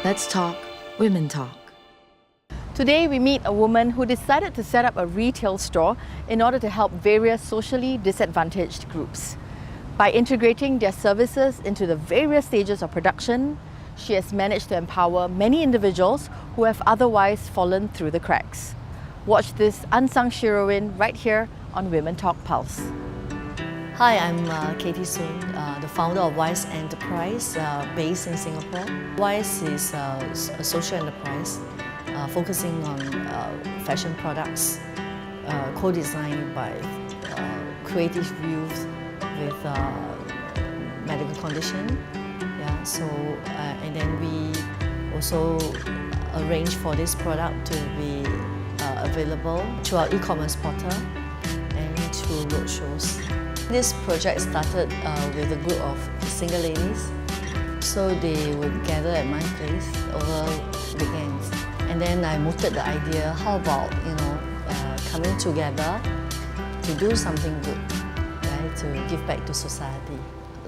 Let's talk Women Talk. Today we meet a woman who decided to set up a retail store in order to help various socially disadvantaged groups. By integrating their services into the various stages of production, she has managed to empower many individuals who have otherwise fallen through the cracks. Watch this unsung heroine right here on WomenTalk Pulse. Hi, I'm Katie Soon, the founder of Wise Enterprise based in Singapore. Wise is a social enterprise focusing on fashion products co-designed by creative youth with medical condition. Yeah, so and then we also arrange for this product to be available through our e-commerce portal and through roadshows. This project started with a group of single ladies, so they would gather at my place over weekends. And then I mooted the idea, how about coming together to do something good, right? To give back to society.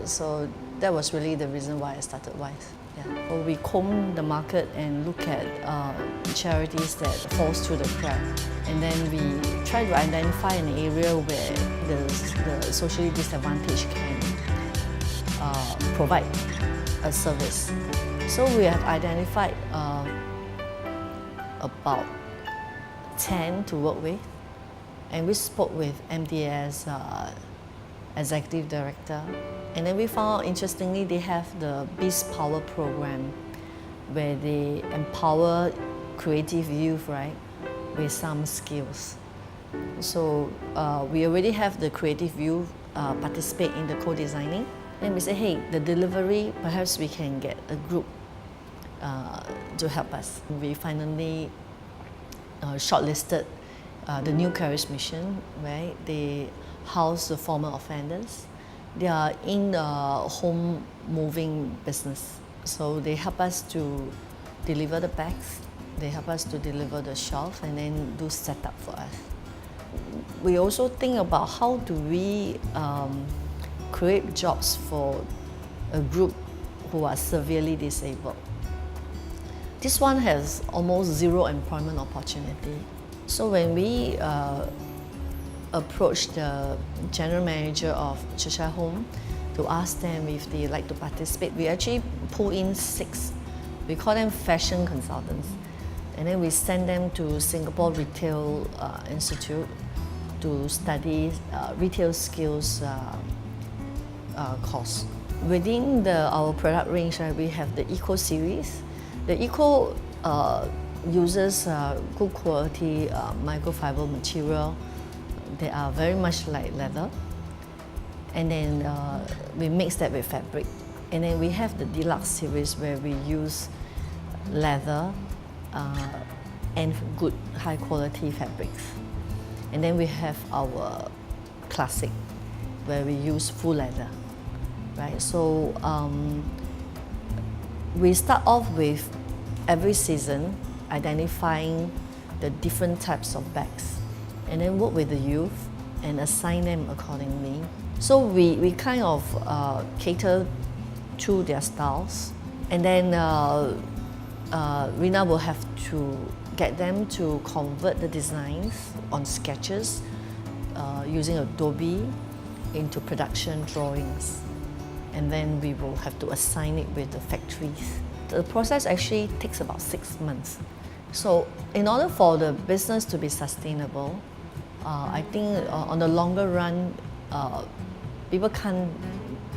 So that was really the reason why I started Wise. Yeah. So we comb the market and look at charities that falls through the crack, and then we try to identify an area where the socially disadvantaged can provide a service. So we have identified about 10 to work with, and we spoke with MDS executive director, and then we found out, interestingly, they have the Beast Power program where they empower creative youth, right, with some skills. So we already have the creative youth participate in the co-designing. Then we say, hey, the delivery, perhaps we can get a group to help us. We finally shortlisted the new Charis Mission, right? They house the former offenders. They are in the home moving business. So they help us to deliver the bags, they help us to deliver the shelf, and then do setup for us. We also think about how do we create jobs for a group who are severely disabled. This one has almost zero employment opportunity. So when we approached the general manager of Cheshire Home to ask them if they like to participate, we actually pull in 6. We call them fashion consultants. And then we send them to Singapore Retail Institute to study retail skills course. Within our product range, right, we have the Eco series. The Eco uses good quality microfiber material. They are very much like leather. And then we mix that with fabric. And then we have the Deluxe series where we use leather and good high quality fabrics. And then we have our Classic where we use full leather, right? So we start off with every season identifying the different types of bags, and then work with the youth and assign them accordingly. So we kind of cater to their styles, and then Rina will have to get them to convert the designs on sketches using Adobe into production drawings, and then we will have to assign it with the factories. The process actually takes about 6 months. So in order for the business to be sustainable, I think on the longer run, people can't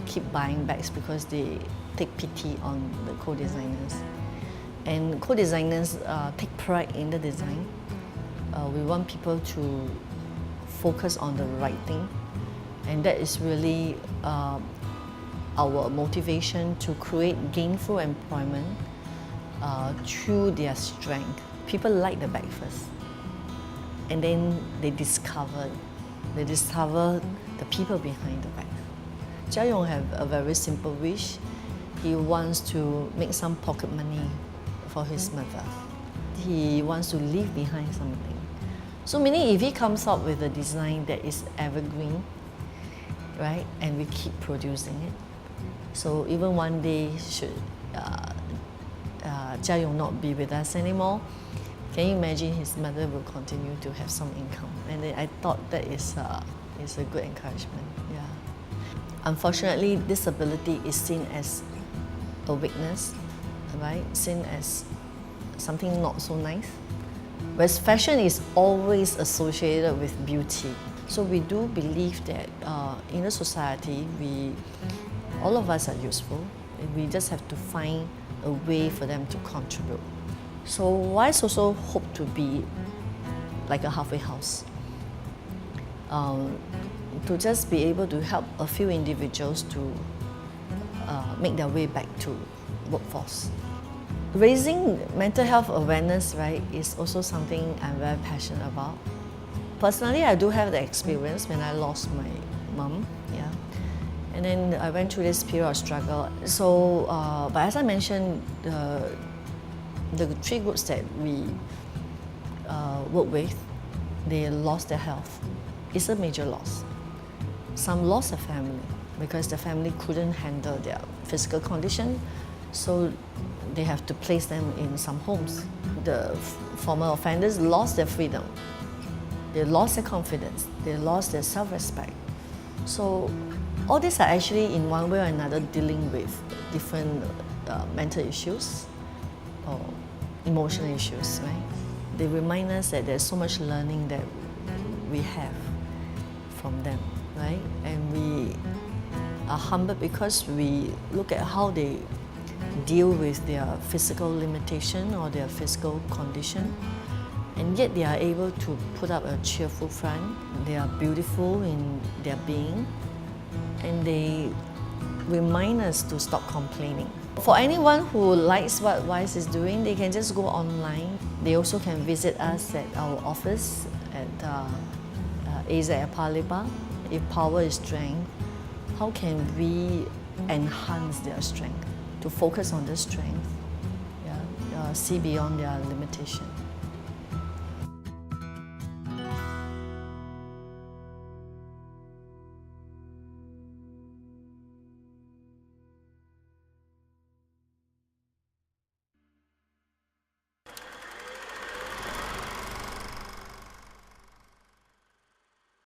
keep buying bags because they take pity on the co-designers. And co-designers take pride in the design. We want people to focus on the right thing. And that is really our motivation to create gainful employment through their strength. People like the bag first, and then they discover the people behind the bag. Jia Yong have a very simple wish. He wants to make some pocket money for his mother. He wants to leave behind something. So meaning if he comes up with a design that is evergreen, right, and we keep producing it, so even one day should Jia Yong not be with us anymore, can you imagine his mother will continue to have some income? And I thought that is a good encouragement. Yeah. Unfortunately, disability is seen as a weakness, right? Seen as something not so nice. Whereas fashion is always associated with beauty. So we do believe that in a society, all of us are useful. We just have to find a way for them to contribute. So WISE also hope to be like a halfway house, to just be able to help a few individuals to make their way back to workforce. Raising mental health awareness, right, is also something I'm very passionate about. Personally, I do have the experience when I lost my mom, yeah. And then I went through this period of struggle. So, but as I mentioned, the three groups that we work with, they lost their health. It's a major loss. Some lost their family because the family couldn't handle their physical condition, so they have to place them in some homes. The former offenders lost their freedom. They lost their confidence. They lost their self-respect. So all these are actually in one way or another dealing with different mental issues or emotional issues, right? They remind us that there's so much learning that we have from them, right? And we are humbled because we look at how they deal with their physical limitation or their physical condition, and yet they are able to put up a cheerful front. They are beautiful in their being, and they remind us to stop complaining. For anyone who likes what WISE is doing, they can just go online. They also can visit us at our office at AZ at Paya Lebar. If power is strength, how can we enhance their strength? To focus on their strength, yeah, see beyond their limitation.